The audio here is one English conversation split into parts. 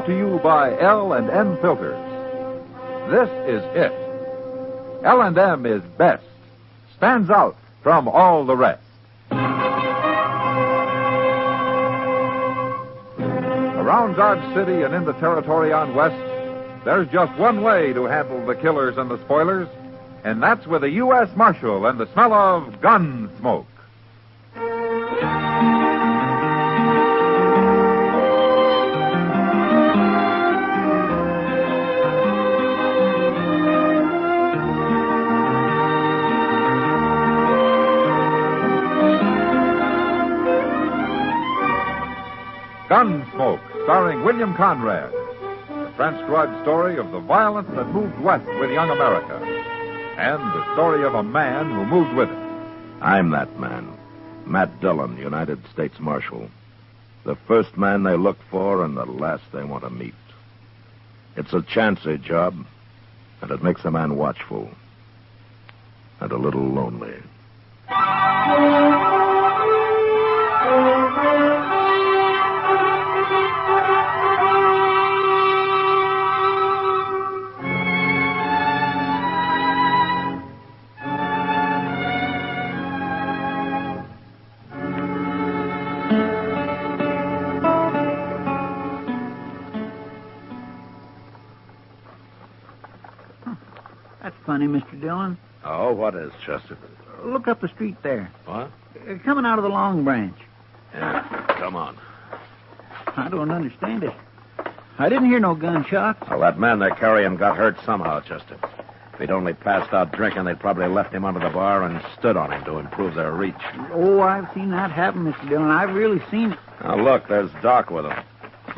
Brought to you by L&M Filters. This is it. L&M is best. Stands out from all the rest. Around Dodge City and in the territory on West, there's just one way to handle the killers and the spoilers, and that's with a U.S. Marshal and the smell of Gunsmoke. Gunsmoke, starring William Conrad. The transcribed story of the violence that moved west with young America. And the story of a man who moved with it. I'm that man. Matt Dillon, United States Marshal. The first man they look for and the last they want to meet. It's a chancy job, and it makes a man watchful. And a little lonely. That's funny, Mr. Dillon. Oh, what is, Chester? Look up the street there. What? Coming out of the Long Branch. Yeah, come on. I don't understand it. I didn't hear no gunshots. Well, that man they're carrying got hurt somehow, Chester. If he'd only passed out drinking, they'd probably left him under the bar and stood on him to improve their reach. Oh, I've seen that happen, Mr. Dillon. I've really seen it. Now, look, there's Doc with him.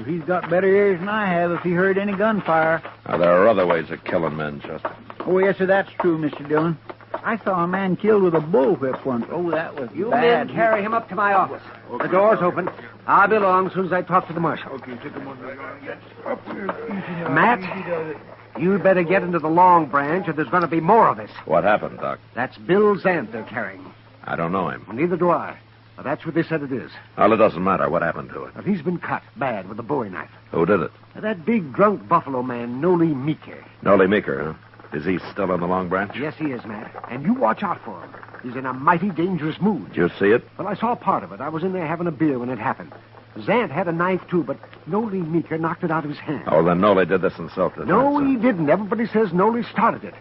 He's got better ears than I have if he heard any gunfire. Now, there are other ways of killing men, Chester. Oh, yes, sir, that's true, Mr. Dillon. I saw a man killed with a bullwhip once. Oh, that was You bad. men carry him up to my office. Okay. The door's open. I'll be along as soon as I talk to the marshal. Okay, take him on. Matt, you'd better get into the Long Branch or there's going to be more of this. What happened, Doc? That's Bill Zant they're carrying. I don't know him. Well, neither do I. Well, that's what they said it is. Well, it doesn't matter. What happened to it? Well, he's been cut bad with a bowie knife. Who did it? That big drunk buffalo man, Noli Meeker. Noli Meeker, huh? Is he still in the Long Branch? Yes, he is, Matt. And you watch out for him. He's in a mighty dangerous mood. Did you see it? Well, I saw part of it. I was in there having a beer when it happened. Zant had a knife, too, but Noli Meeker knocked it out of his hand. Oh, then Noli did this in self-defense. No, he didn't. Everybody says Noli started it.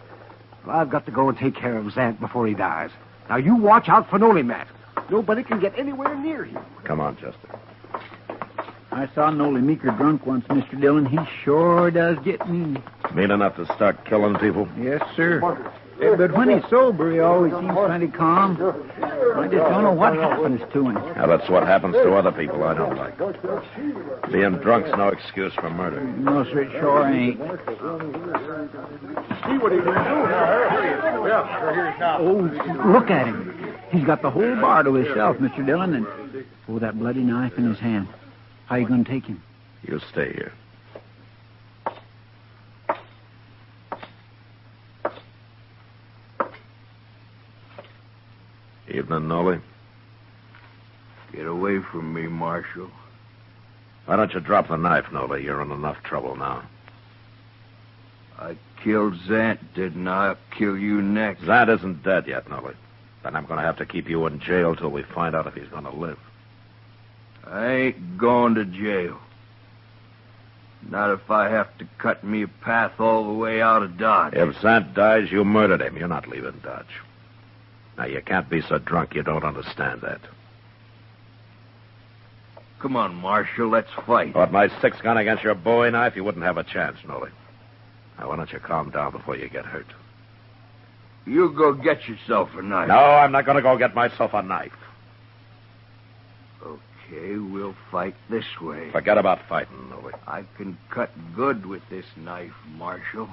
Well, I've got to go and take care of Zant before he dies. Now, you watch out for Noli, Matt. Nobody can get anywhere near him. Come on, Chester. I saw Noli Meeker drunk once, Mr. Dillon. He sure does get mean. Mean enough to start killing people? Yes, sir. But when he's sober, he always seems plenty calm. I just don't know what happens to him. Now, that's what happens to other people I don't like. Being drunk's no excuse for murder. No, sir, it sure ain't. See what he can do. Yeah, sure, here's now. Oh, look at him. He's got the whole bar to himself, Mr. Dillon, and... Oh, that bloody knife in his hand. How you going to take him? You stay here. Evening, Noli. Get away from me, Marshal. Why don't you drop the knife, Noli? You're in enough trouble now. I killed Zant, didn't I? I'll kill you next. Zant isn't dead yet, Noli. Then I'm going to have to keep you in jail till we find out if he's going to live. I ain't going to jail. Not if I have to cut me a path all the way out of Dodge. If Zant dies, you murdered him. You're not leaving Dodge. Now, you can't be so drunk you don't understand that. Come on, Marshal, let's fight. But my six-gun against your bowie knife, you wouldn't have a chance, Noli. Now, why don't you calm down before you get hurt? You go get yourself a knife. No, I'm not going to go get myself a knife. Okay, we'll fight this way. Forget about fighting, Noli. I can cut good with this knife, Marshal.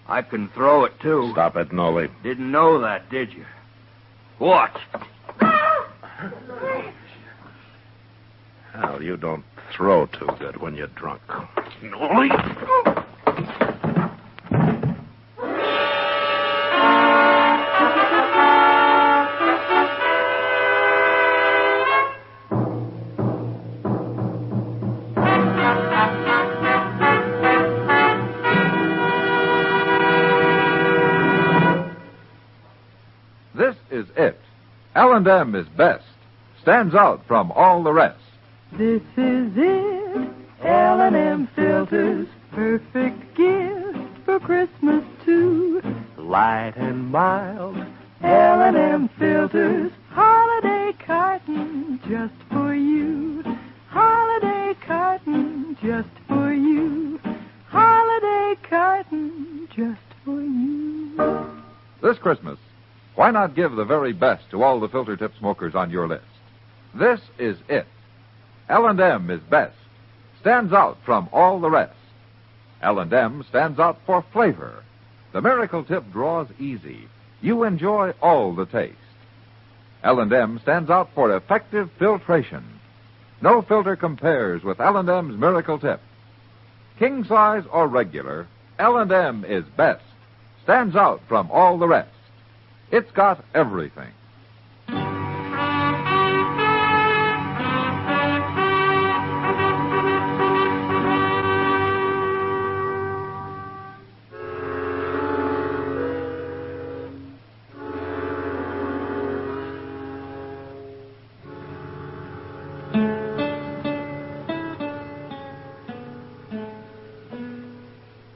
I can throw it, too. Stop it, Noli. Didn't know that, did you? What? Hell, you don't throw too good when you're drunk. Noli? it. L&M is best. Stands out from all the rest. This is it. L&M filters. Perfect gift for Christmas, too. Light and mild. L&M filters. Holiday carton just for you. Holiday carton just for you. Holiday carton just for you. This Christmas, why not give the very best to all the filter tip smokers on your list? This is it. L&M is best. Stands out from all the rest. L&M stands out for flavor. The miracle tip draws easy. You enjoy all the taste. L&M stands out for effective filtration. No filter compares with L&M's miracle tip. King size or regular, L&M is best. Stands out from all the rest. It's got everything.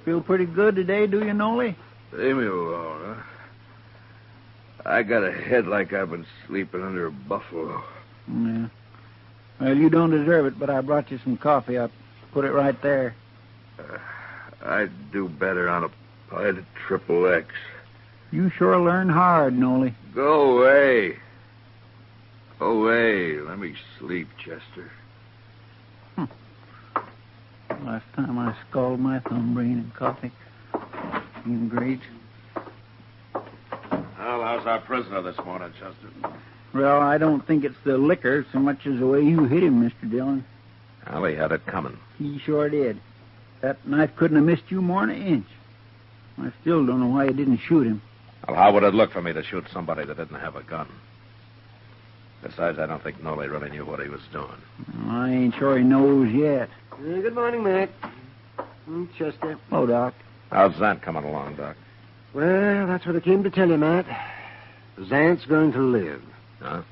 Feel pretty good today, do you, Nolly? Leave me alone, huh? I got a head like I've been sleeping under a buffalo. Yeah. Well, you don't deserve it, but I brought you some coffee. I'll put it right there. I'd do better on a pint of Triple X. You sure learn hard, Nolly. Go away. Go away. Let me sleep, Chester. Last time I scalded my thumb bringing in coffee. Ain't great. Well, how's our prisoner this morning, Chester? Well, I don't think it's the liquor so much as the way you hit him, Mr. Dillon. Well, he had it coming. He sure did. That knife couldn't have missed you more than an inch. I still don't know why you didn't shoot him. Well, how would it look for me to shoot somebody that didn't have a gun? Besides, I don't think Nolly really knew what he was doing. Well, I ain't sure he knows yet. Good morning, Mac. Chester. Oh, Doc. How's Zant coming along, Doc? Well, that's what I came to tell you, Matt. Zant's going to live. Huh?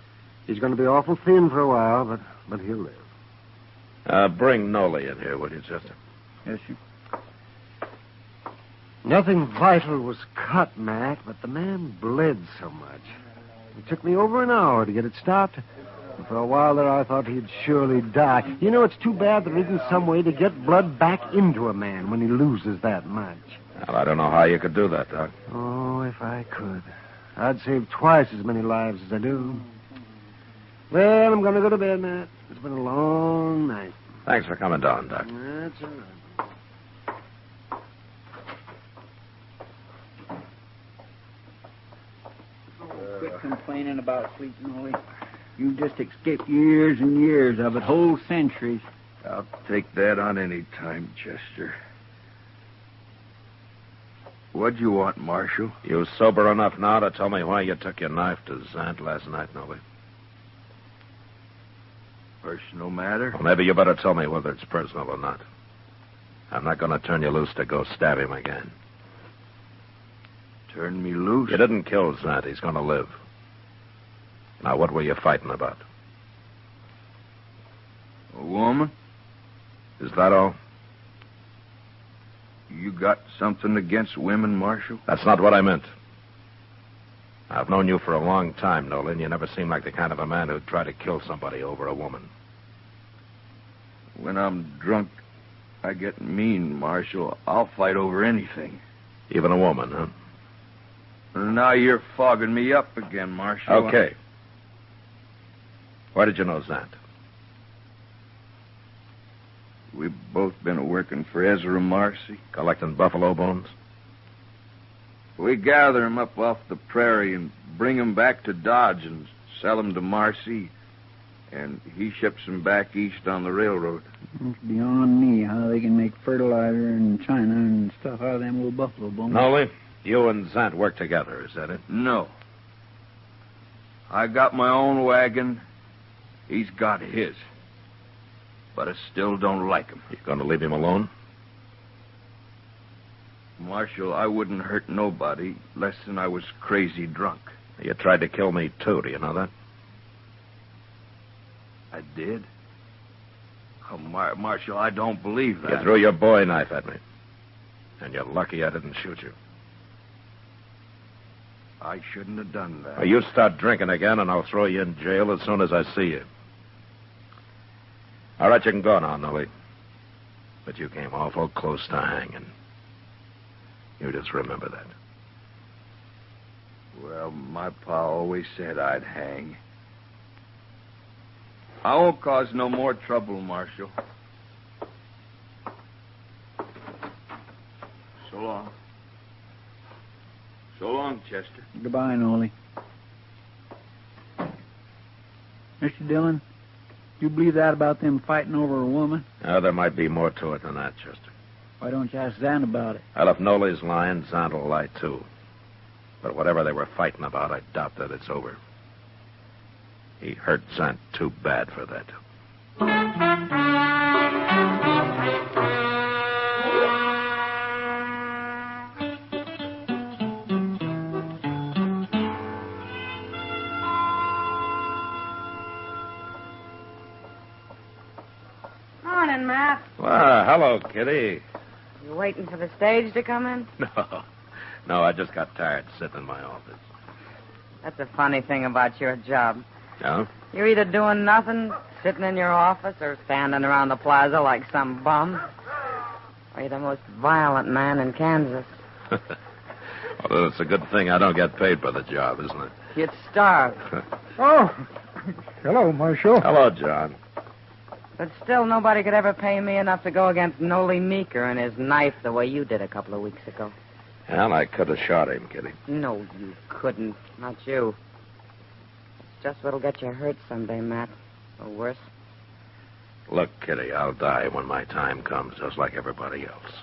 He's going to be awful thin for a while, but he'll live. Bring Nolly in here, will you, Chester? Yes, sir. Nothing vital was cut, Matt, but the man bled so much. It took me over an hour to get it stopped. And for a while there, I thought he'd surely die. You know, it's too bad there isn't some way to get blood back into a man when he loses that much. Well, I don't know how you could do that, Doc. Oh, if I could. I'd save twice as many lives as I do. Well, I'm going to go to bed, Matt. It's been a long night. Thanks for coming down, Doc. That's all right. Quit complaining about sleeping, Nolly. You just escaped years and years of it, whole centuries. I'll take that on any time, Chester. What'd you want, Marshal? You sober enough now to tell me why you took your knife to Zant last night, Nolly? Personal matter? Well, maybe you better tell me whether it's personal or not. I'm not going to turn you loose to go stab him again. Turn me loose? You didn't kill Zant. He's going to live. Now, what were you fighting about? A woman? Is that all? You got something against women, Marshal? That's not what I meant. I've known you for a long time, Nolan. You never seemed like the kind of a man who'd try to kill somebody over a woman. When I'm drunk, I get mean, Marshal. I'll fight over anything. Even a woman, huh? Now you're fogging me up again, Marshal. Okay. Where did you know Zant? We've both been working for Ezra Marcy. Collecting buffalo bones? We gather 'em up off the prairie and bring 'em back to Dodge and sell 'em to Marcy. And he ships 'em back east on the railroad. It's beyond me how they can make fertilizer in China and stuff out of them little buffalo bones. Nolly, you and Zant work together, is that it? No. I got my own wagon. He's got his. But I still don't like him. You going to leave him alone? Marshal, I wouldn't hurt nobody less than I was crazy drunk. You tried to kill me, too. Do you know that? I did? Oh, Marshal, I don't believe that. You threw your bowie knife at me. And you're lucky I didn't shoot you. I shouldn't have done that. Well, you start drinking again, and I'll throw you in jail as soon as I see you. All right, you can go now, Nolly. But you came awful close to hanging. You just remember that. Well, my pa always said I'd hang. I won't cause no more trouble, Marshal. So long. So long, Chester. Goodbye, Nolly. Mr. Dillon, you believe that about them fighting over a woman? There might be more to it than that, Chester. Why don't you ask Zan about it? Well, if Nolly's lying, Zant will lie, too. But whatever they were fighting about, I doubt that it's over. He hurt Zant too bad for that. Morning, Matt. Well, hello, Kitty. You waiting for the stage to come in? No, I just got tired sitting in my office. That's a funny thing about your job. Yeah? You're either doing nothing, sitting in your office, or standing around the plaza like some bum. Or you're the most violent man in Kansas. Well, it's a good thing I don't get paid for the job, isn't it? You'd starve. Oh, hello, Marshal. Hello, John. But still, nobody could ever pay me enough to go against Noli Meeker and his knife the way you did a couple of weeks ago. Well, I could have shot him, Kitty. No, you couldn't. Not you. It's just what'll get you hurt someday, Matt. Or worse. Look, Kitty, I'll die when my time comes, just like everybody else.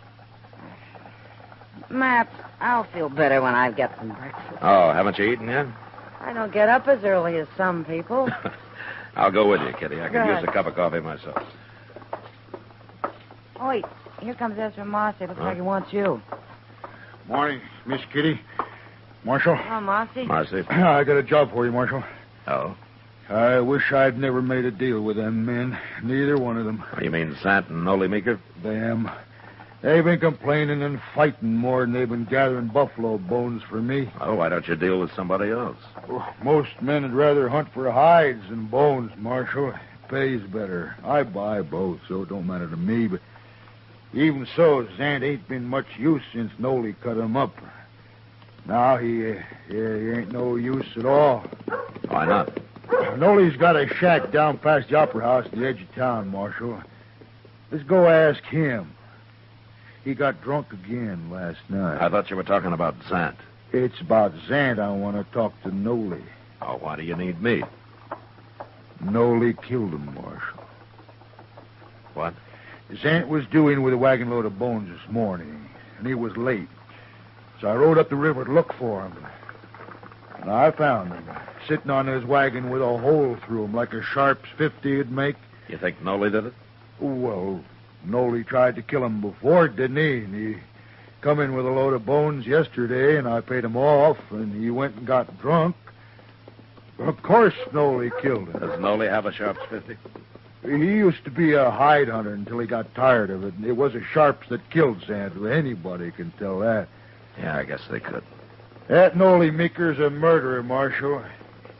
Matt, I'll feel better when I get some breakfast. Oh, haven't you eaten yet? I don't get up as early as some people. I'll go with you, Kitty. I could Good. use a cup of coffee myself. Oh, wait. Here comes Ezra Marcy. Looks like he wants you. Morning, Miss Kitty. Marshal. Oh, Marcy. Marcy. I got a job for you, Marshal. Oh? I wish I'd never made a deal with them men. Neither one of them. Oh, you mean Sant and Noli Meeker? Them. They've been complaining and fighting more than they've been gathering buffalo bones for me. Oh, why don't you deal with somebody else? Most men would rather hunt for hides than bones, Marshal. It pays better. I buy both, so it don't matter to me. But even so, Zant ain't been much use since Noli cut him up. Now he ain't no use at all. Why not? Noli's got a shack down past the Opera House at the edge of town, Marshal. Let's go ask him. He got drunk again last night. I thought you were talking about Sant. It's about Zant I want to talk to Noli. Oh, why do you need me? Noli killed him, Marshal. What? Zant was due in with a wagon load of bones this morning, and he was late. So I rode up the river to look for him. And I found him, sitting on his wagon with a hole through him like a Sharp's 50 would make. You think Noli did it? Well, Noli tried to kill him before, didn't he? And he come in with a load of bones yesterday, and I paid him off, and he went and got drunk. Of course Noli killed him. Does Noli have a Sharp's 50? He used to be a hide hunter until he got tired of it. And it was a Sharps that killed Santa. Anybody can tell that. Yeah, I guess they could. That Noli Meeker's a murderer, Marshal.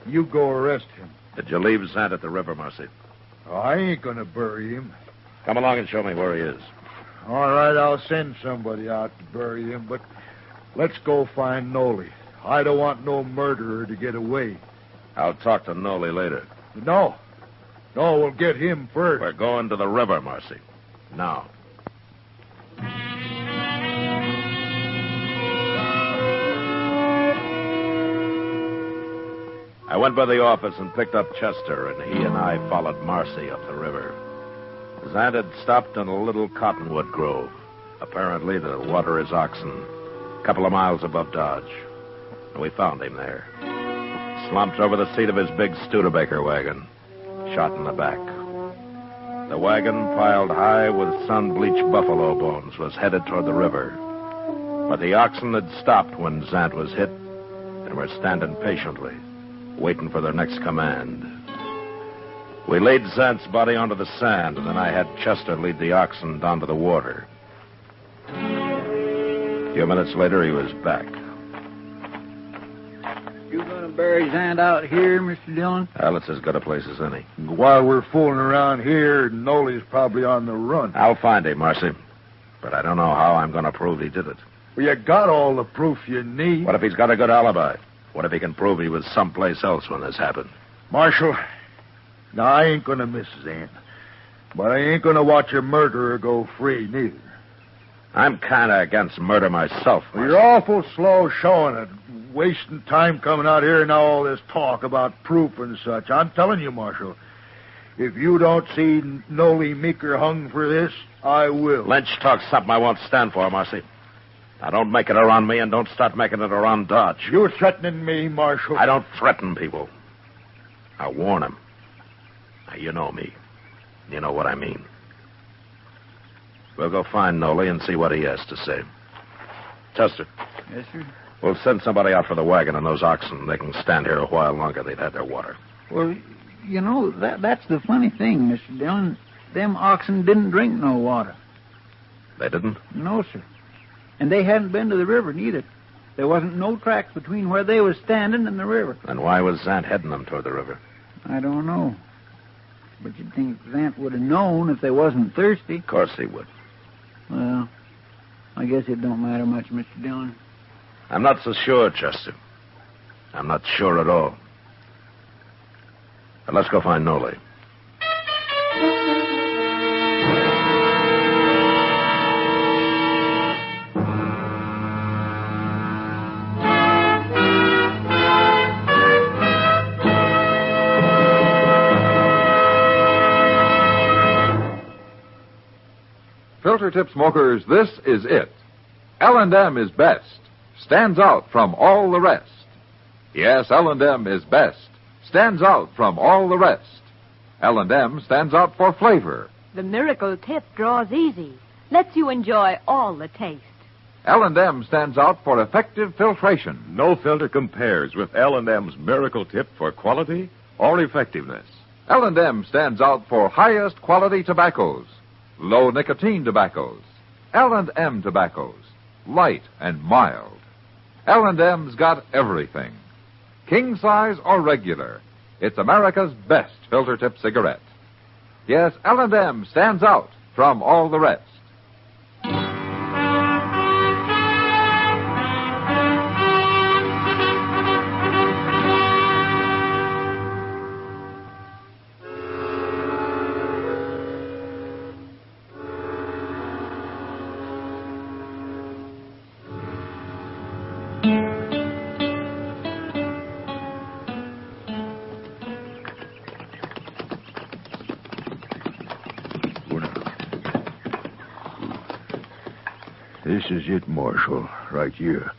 You go arrest him. Did you leave Sant at the river, Marcy? Oh, I ain't gonna bury him. Come along and show me where he is. All right, I'll send somebody out to bury him, but let's go find Noli. I don't want no murderer to get away. I'll talk to Noli later. No, we'll get him first. We're going to the river, Marcy. Now. I went by the office and picked up Chester, and he and I followed Marcy up the river. Zant had stopped in a little cottonwood grove, apparently to water his oxen, a couple of miles above Dodge. And we found him there, slumped over the seat of his big Studebaker wagon, shot in the back. The wagon, piled high with sun-bleached buffalo bones, was headed toward the river. But the oxen had stopped when Zant was hit, and were standing patiently, waiting for their next command. We laid Zant's body onto the sand, and then I had Chester lead the oxen down to the water. A few minutes later, he was back. You gonna bury Zant out here, Mr. Dillon? Well, it's as good a place as any. While we're fooling around here, Nolly's probably on the run. I'll find him, Marcy. But I don't know how I'm going to prove he did it. Well, you got all the proof you need. What if he's got a good alibi? What if he can prove he was someplace else when this happened? Marshal, now I ain't gonna miss Zant. But I ain't gonna watch a murderer go free, neither. I'm kind of against murder myself. Well, you're awful slow showing it. Wasting time coming out here and now all this talk about proof and such. I'm telling you, Marshal, if you don't see Nolly Meeker hung for this, I will. Lynch talks something I won't stand for, Marcy. Now, don't make it around me and don't start making it around Dodge. You're threatening me, Marshal. I don't threaten people. I warn them. Now, you know me. You know what I mean. We'll go find Nolly and see what he has to say. Chester. Yes, sir. We'll send somebody out for the wagon and those oxen. They can stand here a while longer. They've had their water. Well, you know, that's the funny thing, Mr. Dillon. Them oxen didn't drink no water. They didn't? No, sir. And they hadn't been to the river, neither. There wasn't no tracks between where they was standing and the river. Then why was Zant heading them toward the river? I don't know. But you'd think Zant would have known if they wasn't thirsty. Of course he would. Well, I guess it don't matter much, Mr. Dillon. I'm not so sure, Chester. I'm not sure at all. But let's go find Nolly. Filter tip smokers, this is it. L&M is best. Stands out from all the rest. Yes, L&M is best. Stands out from all the rest. L&M stands out for flavor. The miracle tip draws easy. Lets you enjoy all the taste. L&M stands out for effective filtration. No filter compares with L&M's miracle tip for quality or effectiveness. L&M stands out for highest quality tobaccos. Low nicotine tobaccos. L&M tobaccos. Light and mild. L&M's got everything. King size or regular. It's America's best filter tip cigarette. Yes, L&M stands out from all the rest. This is it, Marshal, right here.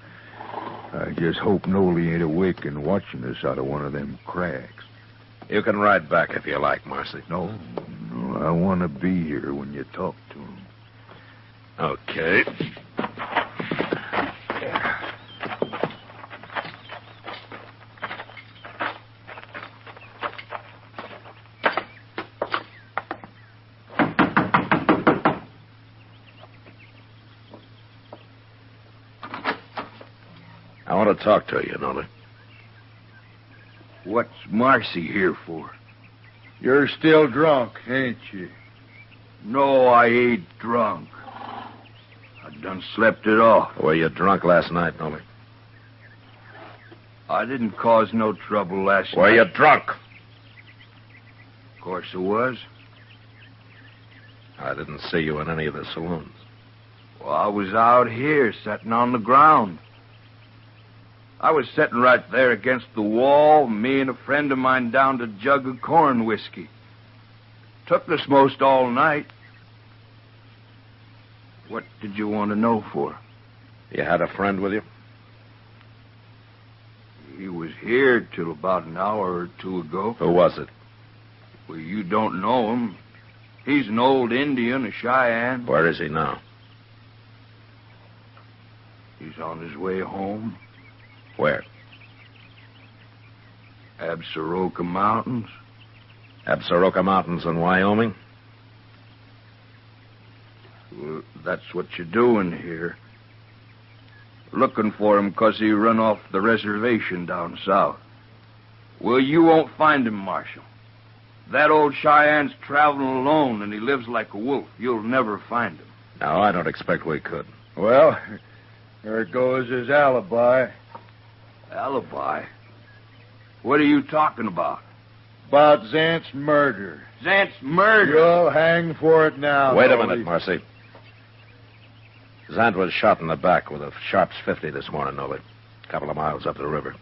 I just hope Nolly ain't awake and watching us out of one of them cracks. You can ride back if you like, Marcy. No, I want to be here when you talk to him. Okay. I want to talk to you, Nolly. What's Marcy here for? You're still drunk, ain't you? No, I ain't drunk. I done slept it off. Were you drunk last night, Nolly? I didn't cause no trouble last night. Were you drunk? Of course I was. I didn't see you in any of the saloons. Well, I was out here, sitting on the ground. I was sitting right there against the wall, me and a friend of mine downed a jug of corn whiskey. Took us most all night. What did you want to know for? You had a friend with you? He was here till about an hour or two ago. Who was it? Well, you don't know him. He's an old Indian, a Cheyenne. Where is he now? He's on his way home. Where? Absaroka Mountains? Absaroka Mountains in Wyoming? Well, that's what you're doing here. Looking for him 'cause he run off the reservation down south. Well, you won't find him, Marshal. That old Cheyenne's traveling alone, and he lives like a wolf. You'll never find him. No, I don't expect we could. Well, there goes his alibi. Alibi? What are you talking about? About Zant's murder. Zant's murder? You'll hang for it now. Wait a Nolly. minute, Marcy. Zant was shot in the back with a Sharps 50 this morning, Nolly. A couple of miles up the river.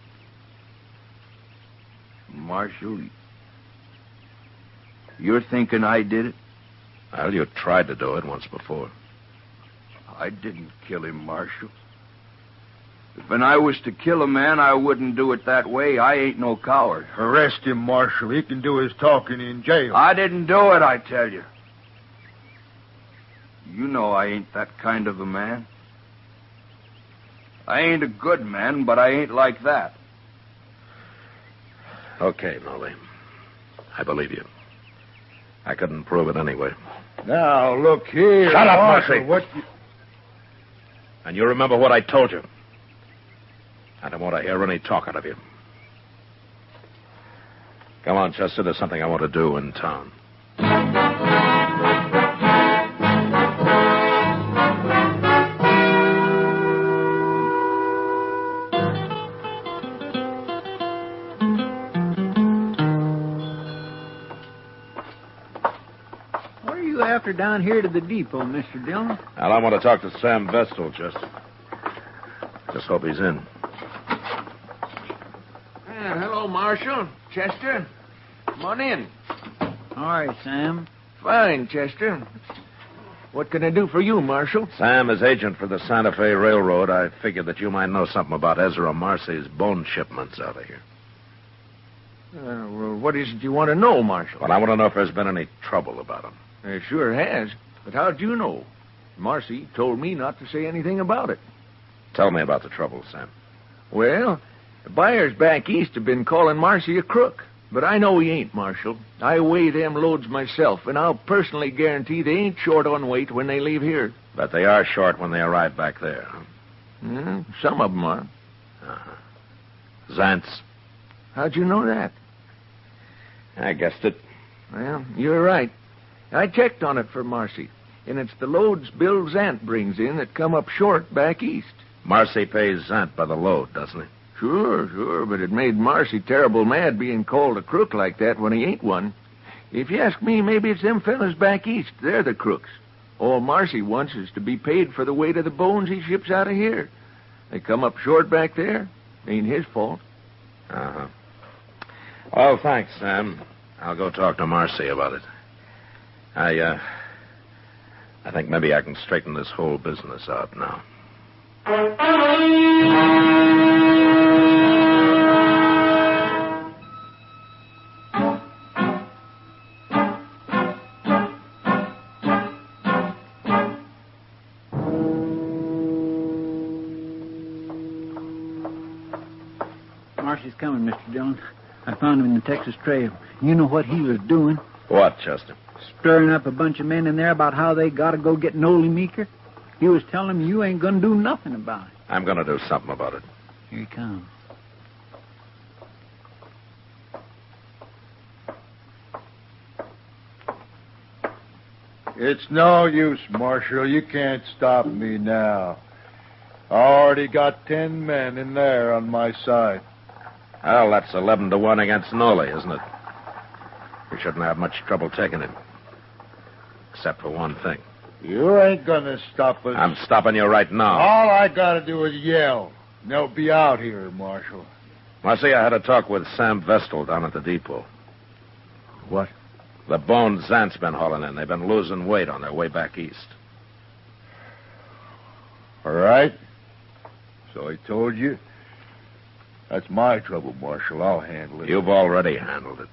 Marshal, you're thinking I did it? Well, you tried to do it once before. I didn't kill him, Marshal. If I was to kill a man, I wouldn't do it that way. I ain't no coward. Arrest him, Marshal. He can do his talking in jail. I didn't do it, I tell you. You know I ain't that kind of a man. I ain't a good man, but I ain't like that. Okay, Nolly. I believe you. I couldn't prove it anyway. Now, look here. Shut up, Marshal. Marcy. What you... And you remember what I told you. I don't want to hear any talk out of you. Come on, Chester. There's something I want to do in town. What are you after down here to the depot, Mr. Dillon? Well, I want to talk to Sam Vestal, Chester. Just hope he's in. Hello, Marshal. Chester. Come on in. All right, Sam. Fine, Chester. What can I do for you, Marshal? Sam is agent for the Santa Fe Railroad. I figured that you might know something about Ezra Marcy's bone shipments out of here. Well, what is it you want to know, Marshal? Well, I want to know if there's been any trouble about him. There sure has. But how'd you know? Marcy told me not to say anything about it. Tell me about the trouble, Sam. Well, the buyers back east have been calling Marcy a crook. But I know he ain't, Marshal. I weigh them loads myself, and I'll personally guarantee they ain't short on weight when they leave here. But they are short when they arrive back there, huh? Some of them are. Uh-huh. Zant's? How'd you know that? I guessed it. Well, you're right. I checked on it for Marcy, and it's the loads Bill Zant brings in that come up short back east. Marcy pays Zant by the load, doesn't he? Sure, but it made Marcy terrible mad being called a crook like that when he ain't one. If you ask me, maybe it's them fellas back east. They're the crooks. All Marcy wants is to be paid for the weight of the bones he ships out of here. They come up short back there. Ain't his fault. Uh-huh. Well, thanks, Sam. I'll go talk to Marcy about it. I think maybe I can straighten this whole business out now. Marcy's coming, Mr. Dillon. I found him in the Texas Trail. You know what he was doing? What, Chester? Stirring up a bunch of men in there about how they got to go get Nolly Meeker. He was telling them you ain't going to do nothing about it. I'm going to do something about it. Here he comes. It's no use, Marshal. You can't stop me now. I already got 10 men in there on my side. Well, that's 11-1 against Nolly, isn't it? We shouldn't have much trouble taking him. Except for one thing. You ain't gonna stop us. I'm stopping you right now. All I gotta do is yell. And they'll be out here, Marshal. Marcy, I had a talk with Sam Vestal down at the depot. What? The bones Zant's been hauling in. They've been losing weight on their way back east. All right. So I told you. That's my trouble, Marshal. I'll handle it. You've already handled it.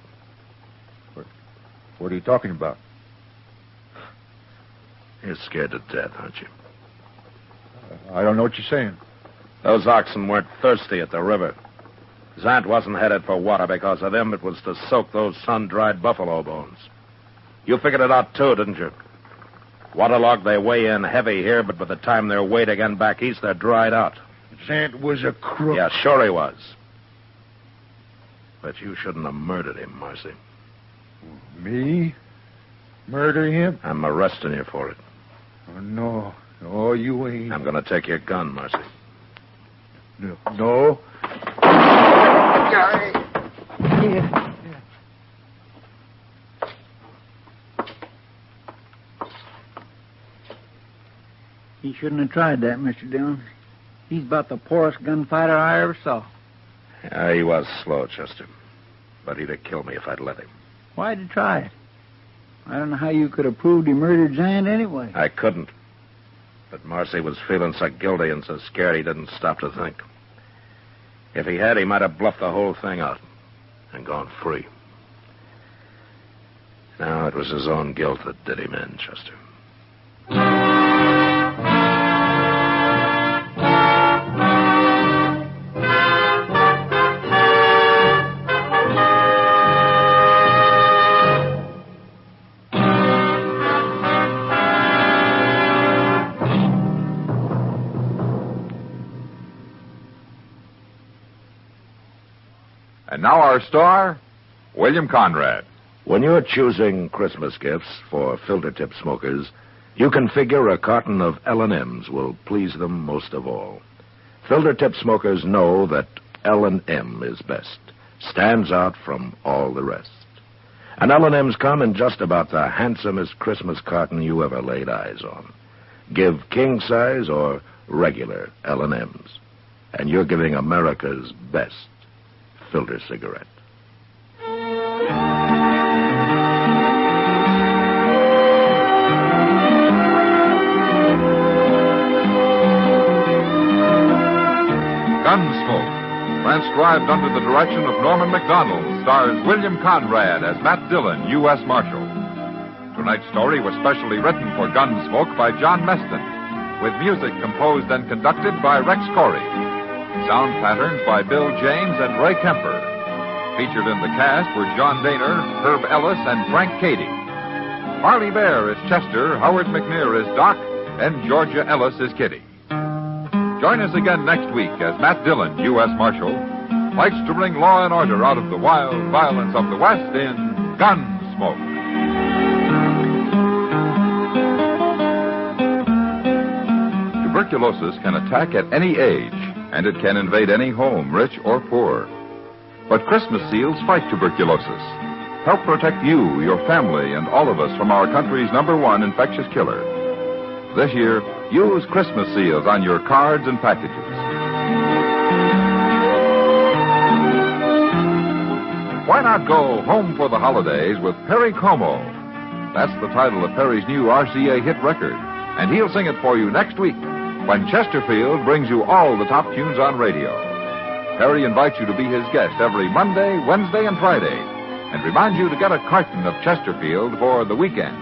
What are you talking about? You're scared to death, aren't you? I don't know what you're saying. Those oxen weren't thirsty at the river. Zant wasn't headed for water because of them. It was to soak those sun-dried buffalo bones. You figured it out, too, didn't you? Waterlogged, they weigh in heavy here, but by the time they're weighed again back east, they're dried out. Zant was a crook. Yeah, sure he was. But you shouldn't have murdered him, Marcy. Me? Murder him? I'm arresting you for it. Oh, no. No, you ain't. I'm going to take your gun, Marcy. No. He shouldn't have tried that, Mr. Dillon. He's about the poorest gunfighter I ever saw. Yeah, he was slow, Chester. But he'd have killed me if I'd let him. Why'd you try it? I don't know how you could have proved he murdered Zant anyway. I couldn't. But Marcy was feeling so guilty and so scared he didn't stop to think. If he had, he might have bluffed the whole thing out and gone free. No, it was his own guilt that did him in, Chester. And now our star, William Conrad. When you're choosing Christmas gifts for filter-tip smokers, you can figure a carton of L&M's will please them most of all. Filter-tip smokers know that L&M is best, stands out from all the rest. And L&M's come in just about the handsomest Christmas carton you ever laid eyes on. Give king size or regular L&M's, and you're giving America's best filter cigarette. Gunsmoke, transcribed under the direction of Norman MacDonald, stars William Conrad as Matt Dillon, U.S. Marshal. Tonight's story was specially written for Gunsmoke by John Meston, with music composed and conducted by Rex Corey. Sound patterns by Bill James and Ray Kemper. Featured in the cast were John Daner, Herb Ellis, and Frank Cady. Marley Bear is Chester, Howard McNear is Doc, and Georgia Ellis is Kitty. Join us again next week as Matt Dillon, U.S. Marshal, fights to bring law and order out of the wild violence of the West in Gunsmoke. Tuberculosis can attack at any age, and it can invade any home, rich or poor. But Christmas seals fight tuberculosis. Help protect you, your family, and all of us from our country's #1 infectious killer. This year, use Christmas seals on your cards and packages. Why not go home for the holidays with Perry Como? That's the title of Perry's new RCA hit record, and he'll sing it for you next week when Chesterfield brings you all the top tunes on radio. Perry invites you to be his guest every Monday, Wednesday, and Friday, and reminds you to get a carton of Chesterfield for the weekend.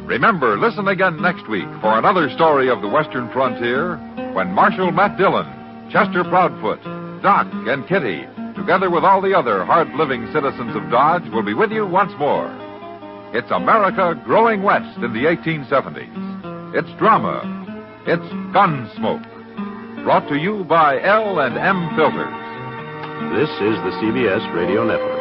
Remember, listen again next week for another story of the Western frontier when Marshal Matt Dillon, Chester Proudfoot, Doc, and Kitty, together with all the other hard-living citizens of Dodge, will be with you once more. It's America growing west in the 1870s. It's drama. It's Gunsmoke. Brought to you by L&M Filters. This is the CBS Radio Network.